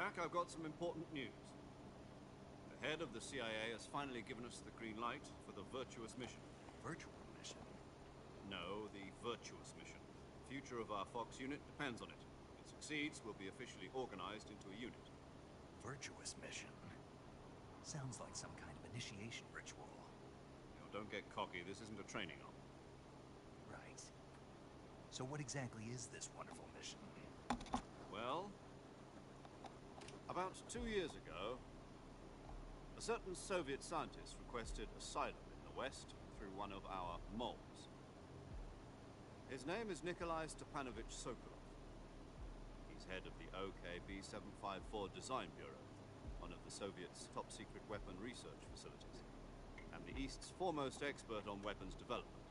Jack, I've got some important news. The head of the CIA has finally given us the green light for the Virtuous mission. Virtual mission? No, the Virtuous mission. The future of our Fox unit depends on it. If it succeeds, we'll be officially organized into a unit. Virtuous mission? Sounds like some kind of initiation ritual. Don't get cocky. This isn't a training op. Right. So what exactly is this wonderful mission? Well, about 2 years ago, a certain Soviet scientist requested asylum in the West through one of our moles. His name is Nikolai Stepanovich Sokolov. He's head of the OKB 754 Design Bureau, one of the Soviets' top-secret weapon research facilities, and the East's foremost expert on weapons development.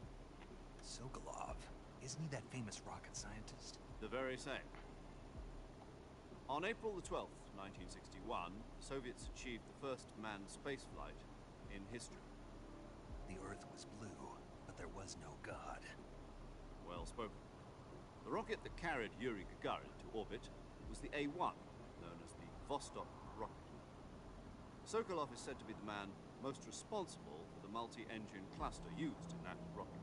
Sokolov? Isn't he that famous rocket scientist? The very same. On April the 12th, 1961, the Soviets achieved the first manned spaceflight in history. The Earth was blue, but there was no God. Well spoken. The rocket that carried Yuri Gagarin to orbit was the A-1, known as the Vostok rocket. Sokolov is said to be the man most responsible for the multi-engine cluster used in that rocket.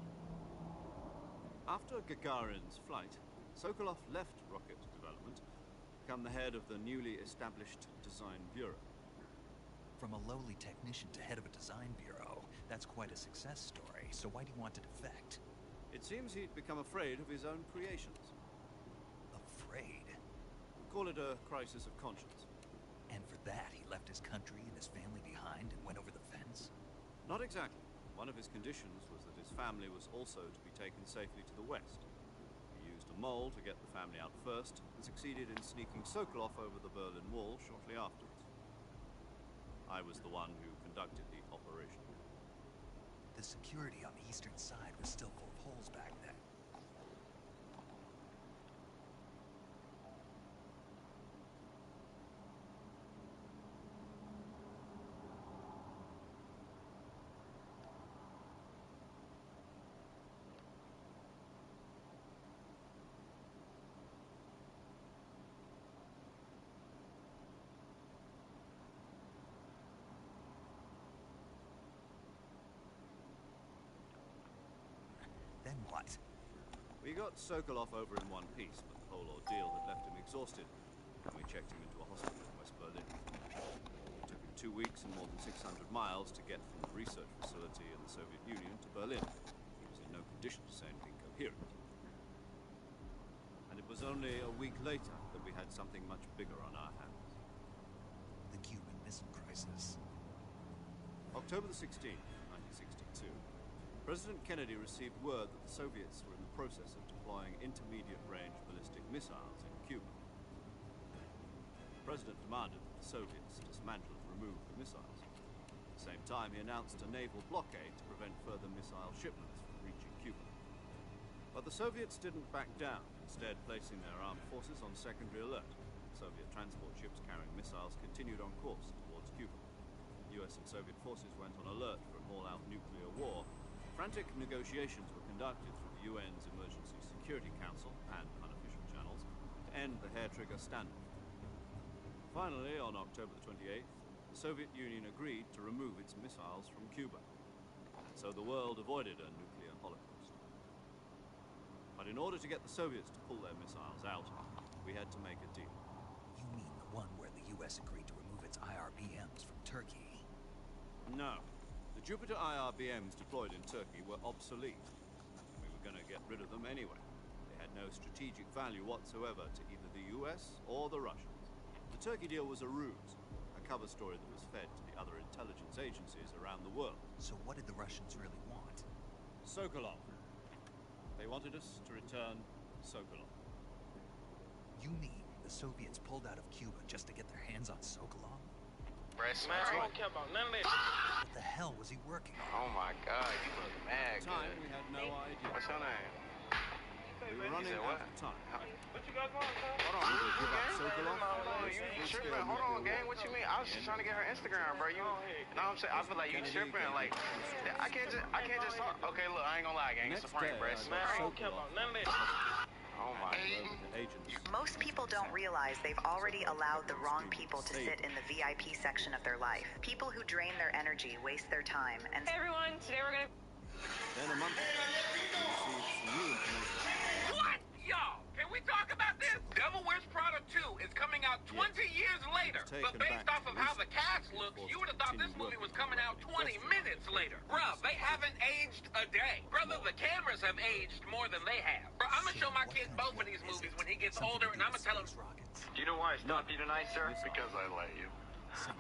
After Gagarin's flight, Sokolov left rocket development to become the head of the newly established Design Bureau. From a lowly technician to head of a design bureau, that's quite a success story, so why do you want to defect? It seems he'd become afraid of his own creations. Afraid? Call it a crisis of conscience. And for that, he left his country and his family behind and went over the fence? Not exactly. One of his conditions was that his family was also to be taken safely to the West. He used a mole to get the family out first, and succeeded in sneaking Sokolov over the Berlin Wall shortly afterwards. I was the one who conducted the operation. The security on the eastern side was still full of holes back then. Then what? We got Sokolov over in one piece, but the whole ordeal had left him exhausted, and we checked him into a hospital in West Berlin. It took him 2 weeks and more than 600 miles to get from the research facility in the Soviet Union to Berlin. He was in no condition to say anything coherent. And it was only a week later that we had something much bigger on our hands. The Cuban Missile Crisis. October the 16th, 1962. President Kennedy received word that the Soviets were in the process of deploying intermediate-range ballistic missiles in Cuba. The President demanded that the Soviets dismantle and remove the missiles. At the same time, he announced a naval blockade to prevent further missile shipments from reaching Cuba. But the Soviets didn't back down, instead placing their armed forces on secondary alert. Soviet transport ships carrying missiles continued on course towards Cuba. US and Soviet forces went on alert for an all-out nuclear war. Frantic negotiations were conducted through the UN's Emergency Security Council and unofficial channels to end the hair-trigger standoff. Finally, on October the 28th, the Soviet Union agreed to remove its missiles from Cuba. And so the world avoided a nuclear holocaust. But in order to get the Soviets to pull their missiles out, we had to make a deal. You mean the one where the US agreed to remove its IRBMs from Turkey? No. The Jupiter IRBMs deployed in Turkey were obsolete. We were going to get rid of them anyway. They had no strategic value whatsoever to either the US or the Russians. The Turkey deal was a ruse, a cover story that was fed to the other intelligence agencies around the world. So what did the Russians really want? Sokolov. They wanted us to return Sokolov. You mean the Soviets pulled out of Cuba just to get their hands on Sokolov? Man, I don't care about none of that. What the hell was he working on? Oh my God, you look mad At the time, good. we had no idea. What's your name? We were running out of time. What you got going, cuz? Hold on, we give up Sokolov. Hold on, you tripping. Hold on, gang. What you mean? I was just trying to get her Instagram, bro. You know what I'm saying? I feel like you tripping. Like, I can't just talk. Okay, look, I ain't gonna lie, gang. It's a prank, bro. Next day, Man, I don't Sokolov. care about none of that. Oh my. over to agents. Most people don't realize they've already allowed the wrong people to sit in the VIP section of their life. People who drain their energy, waste their time, and... Hey everyone, today we're gonna... Then a month ago, we received some new information. What? Y'all, can we talk about this? Devil Wears Prada 2 is coming out 20 years later. But based off of how the cast looks, you would have thought this movie was coming out 20 minutes later. Bruh, they haven't aged a day. Brother, the cameras have aged more than they have. Bruh, I'm gonna show my kid both of these movies when he gets older, and I'm gonna tell him... Do you know why I stopped you tonight, sir? Because I let you.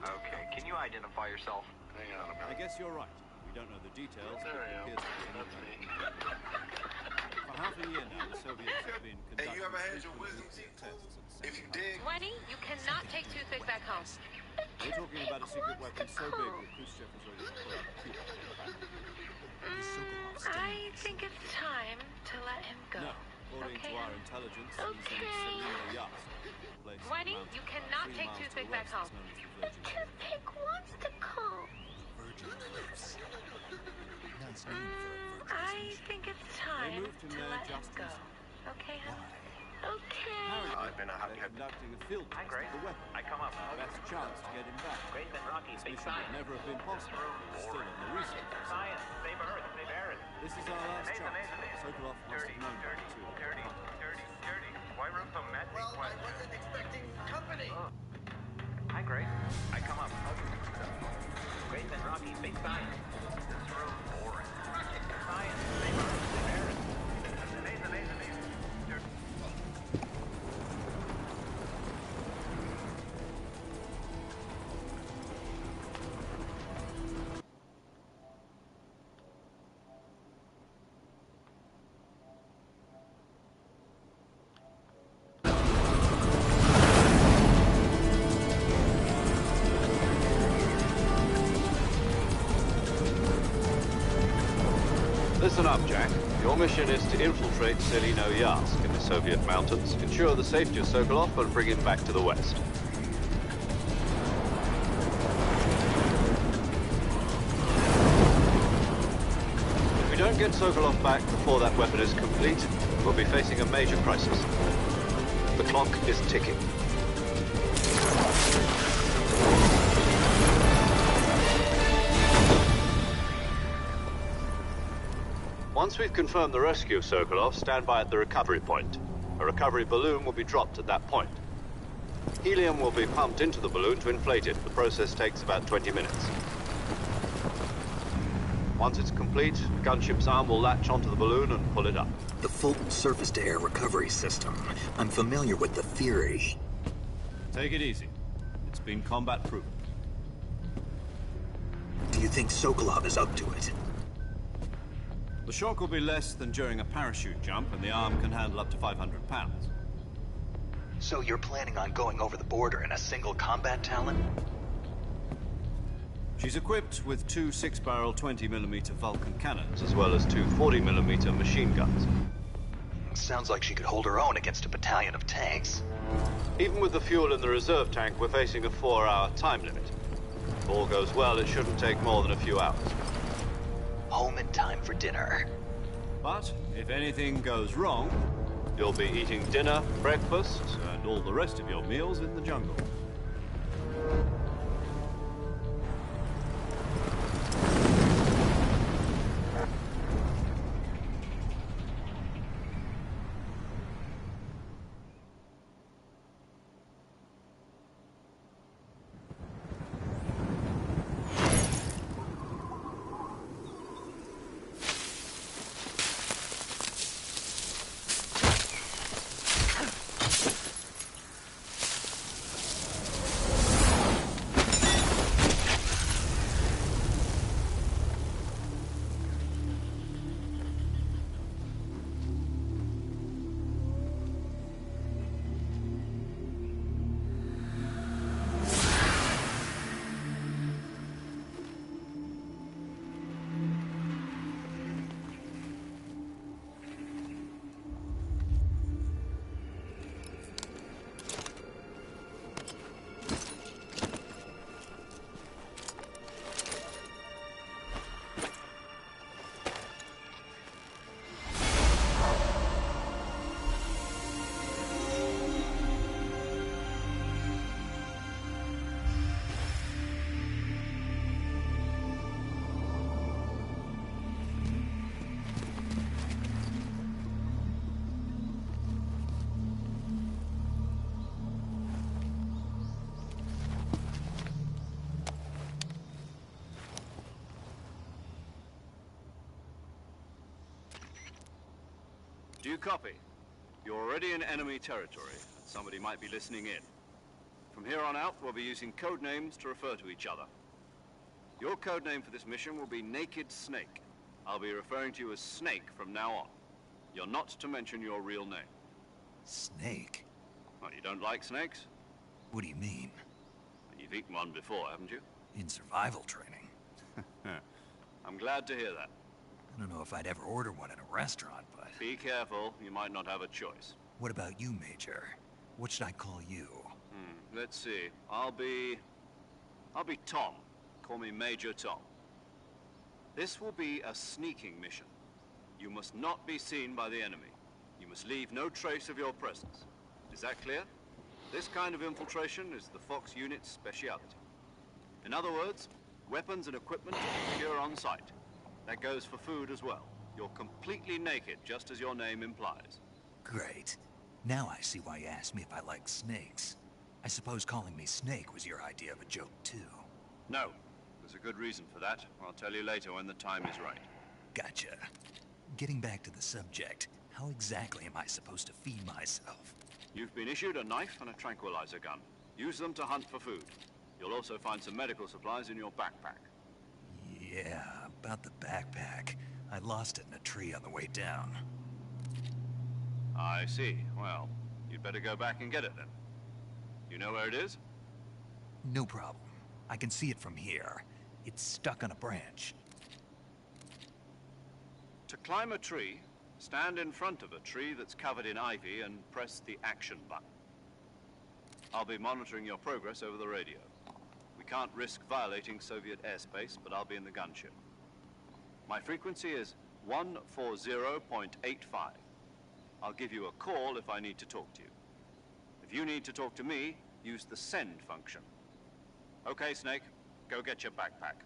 Okay, can you identify yourself? Hang on a minute. I guess you're right. We don't know the details. There I am. That's me. For half a year now, the Soviets have been conducting... Hey, you ever had your wisdom teeth pulled? If you did... Wendy, you cannot take toothpick back home. We're talking about a secret weapon so big that Khrushchev was ready to pull out Cuba. I think it's time to let him go. No, according to our intelligence, he's in Selina Yas, place Wendy, you cannot take toothpick back home. The Toothpick wants to come. Virgin cliffs. That's known for a virgin I think it's time moved him to there let him just go. recently. Okay, honey? Why? Okay. I've been a happy... They're conducting a field test of the weapon. I come up. Best chance to get him back. Great Ben Rocky, This big mission would science. never have been possible if he was still in the research. Science, save Earth, save Earth. This is our last chance. Sokolov must have known that too. Dirty. Why room so messy? Well, I wasn't expecting company. Hi, Grace. I come up. Great Ben Rocky, big science. This room boring. Science, save Earth, save Earth. Amazing. Listen up, Jack. Your mission is to infiltrate Selino-Yarsk in the Soviet mountains, ensure the safety of Sokolov, and bring him back to the West. If we don't get Sokolov back before that weapon is complete, we'll be facing a major crisis. The clock is ticking. Once we've confirmed the rescue of Sokolov, stand by at the recovery point. A recovery balloon will be dropped at that point. Helium will be pumped into the balloon to inflate it. The process takes about 20 minutes. Once it's complete, the gunship's arm will latch onto the balloon and pull it up. The Fulton surface-to-air recovery system. I'm familiar with the theory. Take it easy. It's been combat-proven. Do you think Sokolov is up to it? The shock will be less than during a parachute jump, and the arm can handle up to 500 pounds. So you're planning on going over the border in a single combat Talon? She's equipped with two 6-barrel 20mm Vulcan cannons, as well as two 40mm machine guns. Sounds like she could hold her own against a battalion of tanks. Even with the fuel in the reserve tank, we're facing a 4-hour time limit. If all goes well, it shouldn't take more than a few hours. Home in time for dinner. But if anything goes wrong, you'll be eating dinner, breakfast, and all the rest of your meals in the jungle. Do you copy? You're already in enemy territory, and somebody might be listening in. From here on out, we'll be using code names to refer to each other. Your code name for this mission will be Naked Snake. I'll be referring to you as Snake from now on. You're not to mention your real name. Snake? Well, you don't like snakes? What do you mean? You've eaten one before, haven't you? In survival training. I'm glad to hear that. I don't know if I'd ever order one in a restaurant, but... Be careful, you might not have a choice. What about you, Major? What should I call you? Let's see. I'll be Tom. Call me Major Tom. This will be a sneaking mission. You must not be seen by the enemy. You must leave no trace of your presence. Is that clear? This kind of infiltration is the Fox unit's speciality. In other words, weapons and equipment are secure on site. That goes for food as well. You're completely naked, just as your name implies. Great. Now I see why you asked me if I like snakes. I suppose calling me Snake was your idea of a joke, too. No. There's a good reason for that. I'll tell you later when the time is right. Gotcha. Getting back to the subject, how exactly am I supposed to feed myself? You've been issued a knife and a tranquilizer gun. Use them to hunt for food. You'll also find some medical supplies in your backpack. Yeah, about the backpack. I lost it in a tree on the way down. I see. Well, you'd better go back and get it then. You know where it is? No problem. I can see it from here. It's stuck on a branch. To climb a tree, stand in front of a tree that's covered in ivy and press the action button. I'll be monitoring your progress over the radio. We can't risk violating Soviet airspace, but I'll be in the gunship. My frequency is 140.85. I'll give you a call if I need to talk to you. If you need to talk to me, use the send function. Okay, Snake, go get your backpack.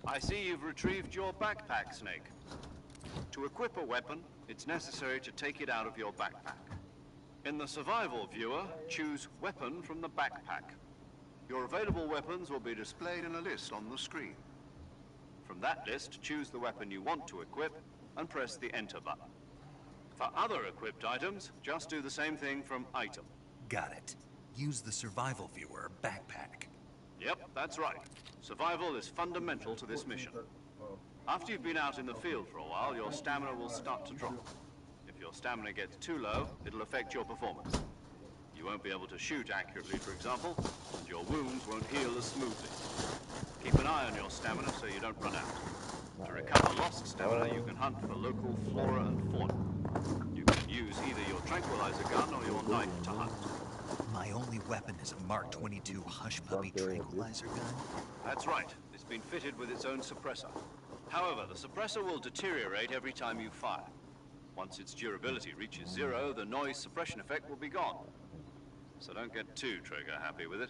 I see you've retrieved your backpack, Snake. To equip a weapon, it's necessary to take it out of your backpack. In the survival viewer, choose Weapon from the backpack. Your available weapons will be displayed in a list on the screen. From that list, choose the weapon you want to equip and press the Enter button. For other equipped items, just do the same thing from Item. Got it. Use the survival viewer backpack. Yep, that's right. Survival is fundamental to this mission. After you've been out in the field for a while, your stamina will start to drop. If your stamina gets too low, it'll affect your performance. You won't be able to shoot accurately, for example, and your wounds won't heal as smoothly. Keep an eye on your stamina so you don't run out. To recover lost stamina, you can hunt for local flora and fauna. You can use either your tranquilizer gun or your knife to hunt. My only weapon is a Mark 22 Hush Puppy tranquilizer gun? That's right. It's been fitted with its own suppressor. However, the suppressor will deteriorate every time you fire. Once its durability reaches 0, the noise suppression effect will be gone. So don't get too trigger happy with it.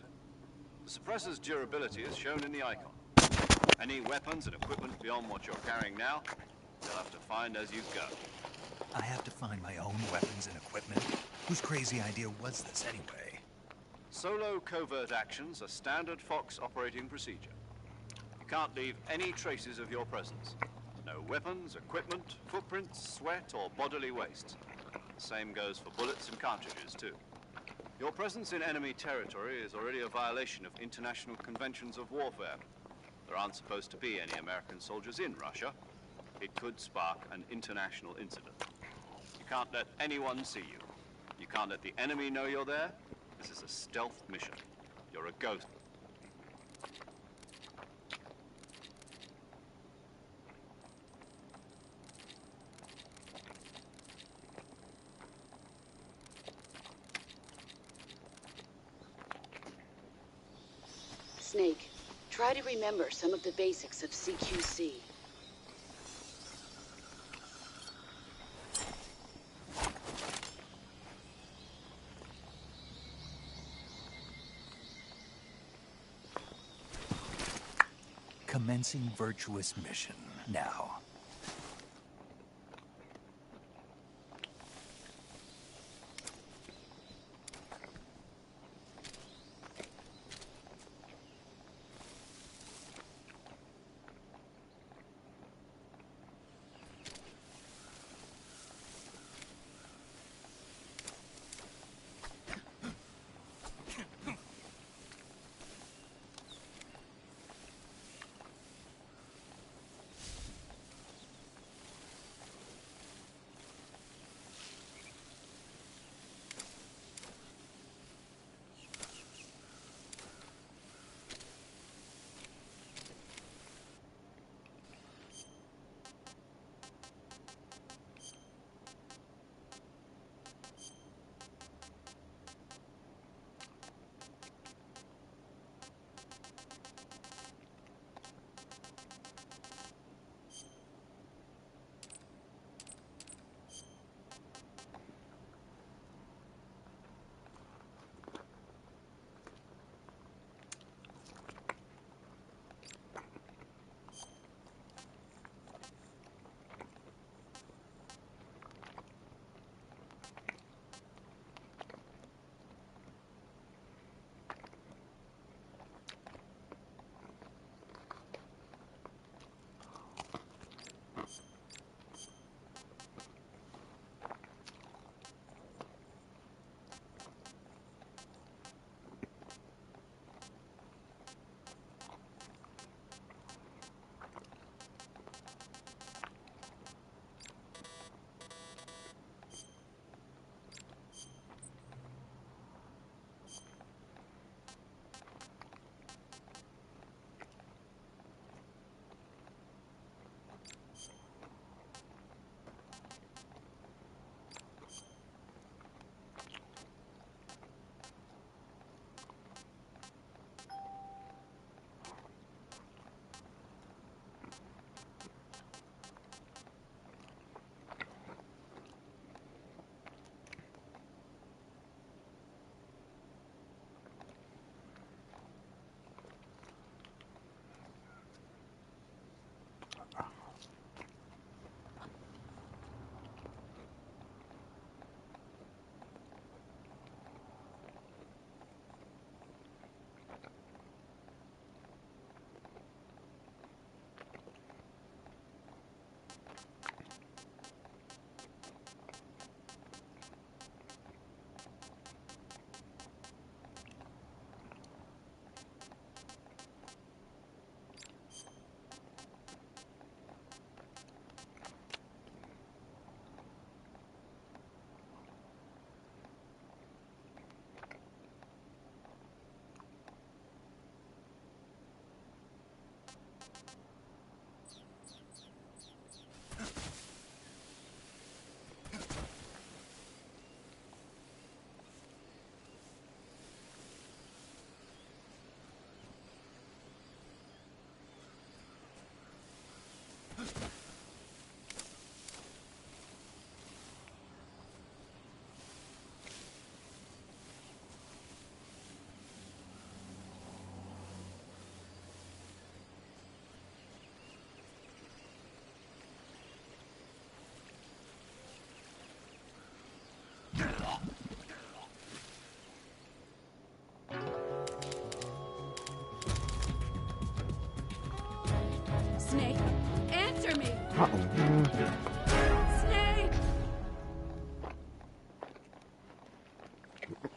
The suppressor's durability is shown in the icon. Any weapons and equipment beyond what you're carrying now, you'll have to find as you go. I have to find my own weapons and equipment? Whose crazy idea was this anyway? Solo covert actions are standard Fox operating procedure. You can't leave any traces of your presence. No weapons, equipment, footprints, sweat, or bodily waste. The same goes for bullets and cartridges, too. Your presence in enemy territory is already a violation of international conventions of warfare. There aren't supposed to be any American soldiers in Russia. It could spark an international incident. You can't let anyone see you. You can't let the enemy know you're there. This is a stealth mission. You're a ghost. Snake, try to remember some of the basics of CQC. Commencing virtuous mission now.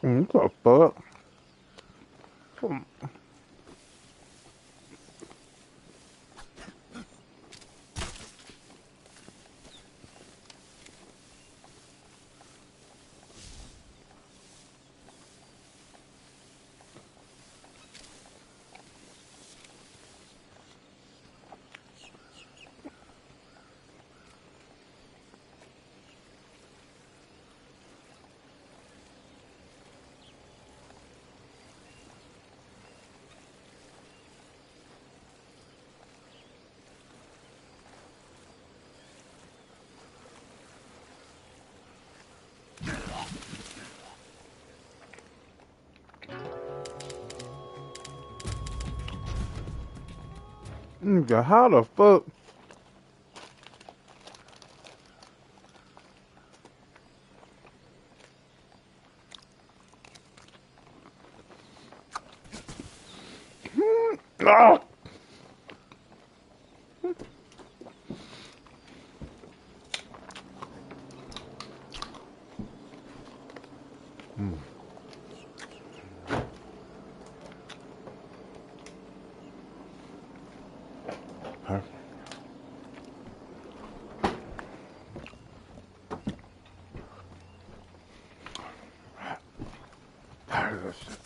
What the fuck? Nigga, how the fuck? Ah! Perfect. Tired of this shit.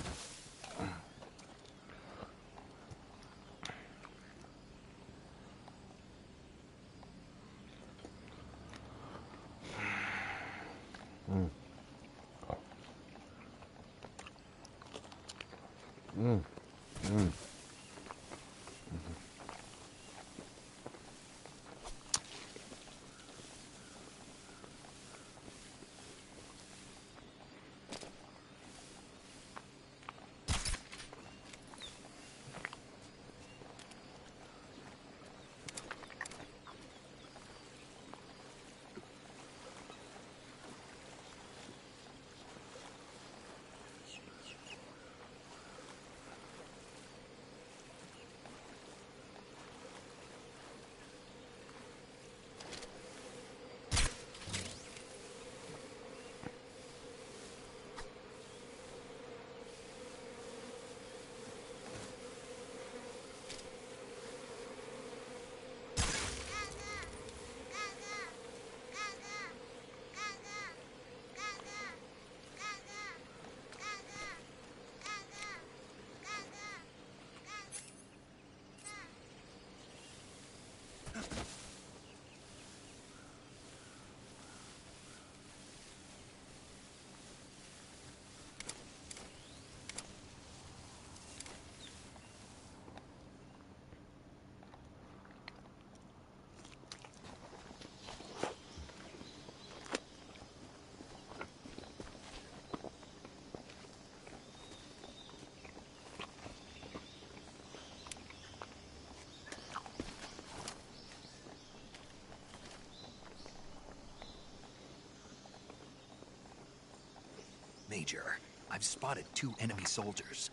Major, I've spotted 2 enemy soldiers.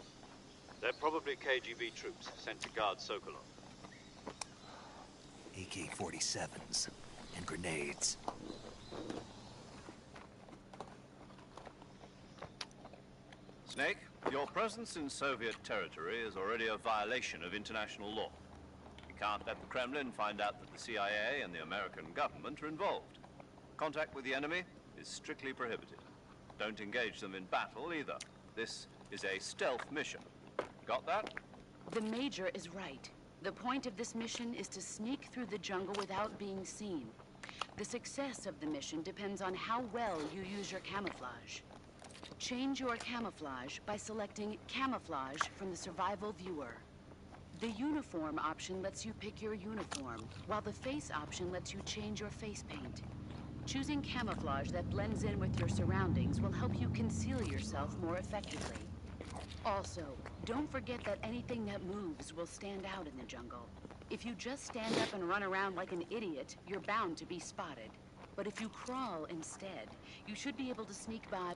They're probably KGB troops sent to guard Sokolov. AK-47s and grenades. Snake, your presence in Soviet territory is already a violation of international law. We can't let the Kremlin find out that the CIA and the American government are involved. Contact with the enemy is strictly prohibited. Don't engage them in battle either. This is a stealth mission. Got that? The Major is right. The point of this mission is to sneak through the jungle without being seen. The success of the mission depends on how well you use your camouflage. Change your camouflage by selecting Camouflage from the Survival Viewer. The Uniform option lets you pick your uniform, while the Face option lets you change your face paint. Choosing camouflage that blends in with your surroundings will help you conceal yourself more effectively. Also, don't forget that anything that moves will stand out in the jungle. If you just stand up and run around like an idiot, you're bound to be spotted. But if you crawl instead, you should be able to sneak by.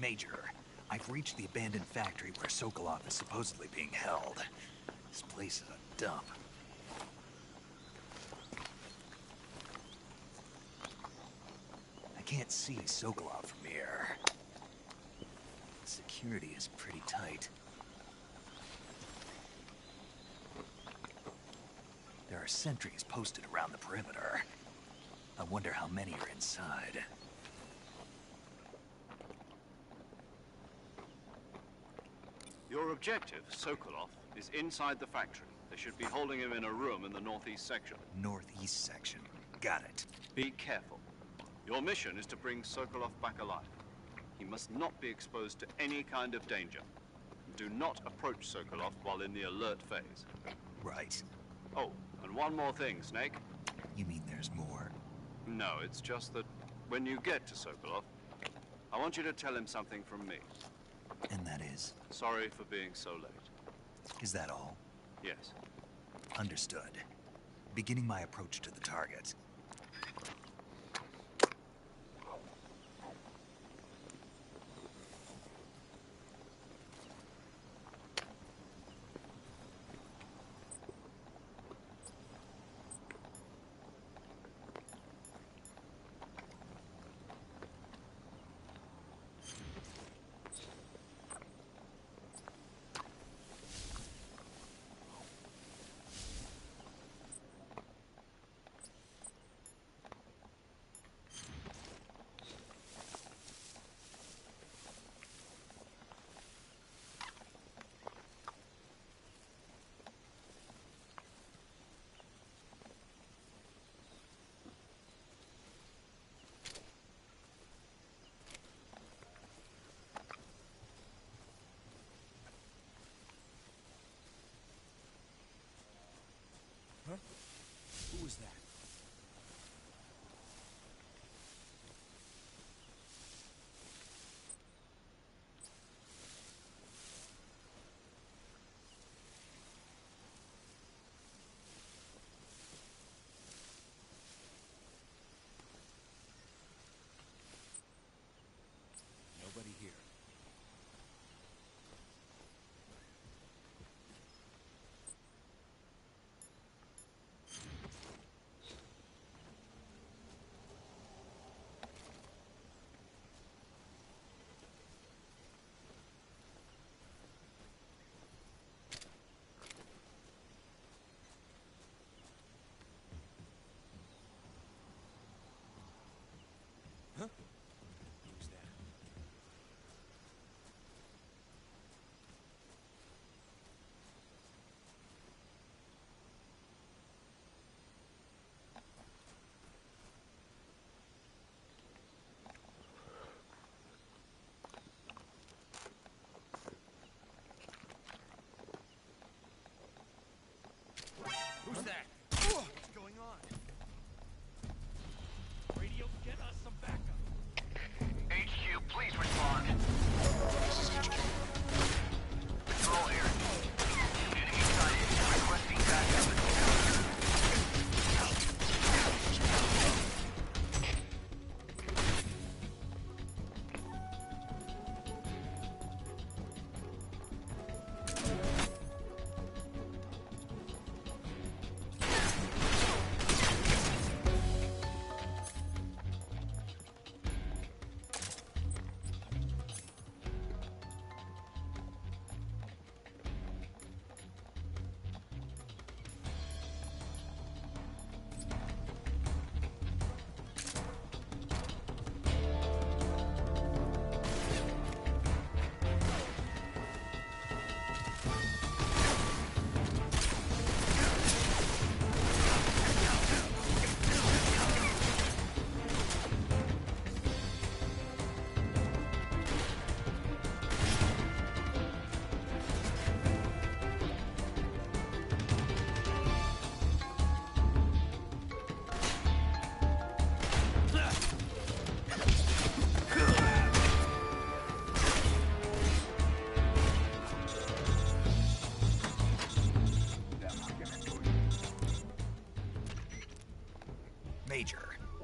Major, I've reached the abandoned factory where Sokolov is supposedly being held. This place is a dump. I can't see Sokolov from here. Security is pretty tight. There are sentries posted around the perimeter. I wonder how many are inside. Your objective, Sokolov, is inside the factory. They should be holding him in a room in the northeast section. Northeast section. Got it. Be careful. Your mission is to bring Sokolov back alive. He must not be exposed to any kind of danger. Do not approach Sokolov while in the alert phase. Right. Oh, and one more thing, Snake. You mean there's more? No, it's just that when you get to Sokolov, I want you to tell him something from me. And that is? Sorry for being so late. Is that all? Yes. Understood. Beginning my approach to the target.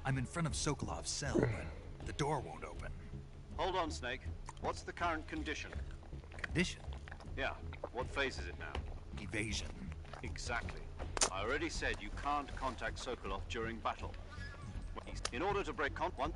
I'm in front of Sokolov's cell, but the door won't open. Hold on, Snake. What's the current condition? Condition? Yeah. What phase is it now? Evasion. Exactly. I already said you can't contact Sokolov during battle. In order to break one...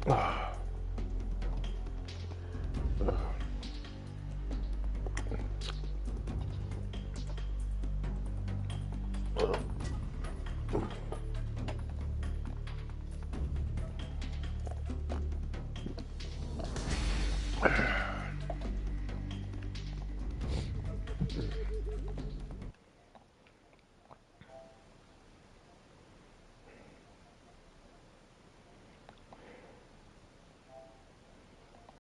Ah.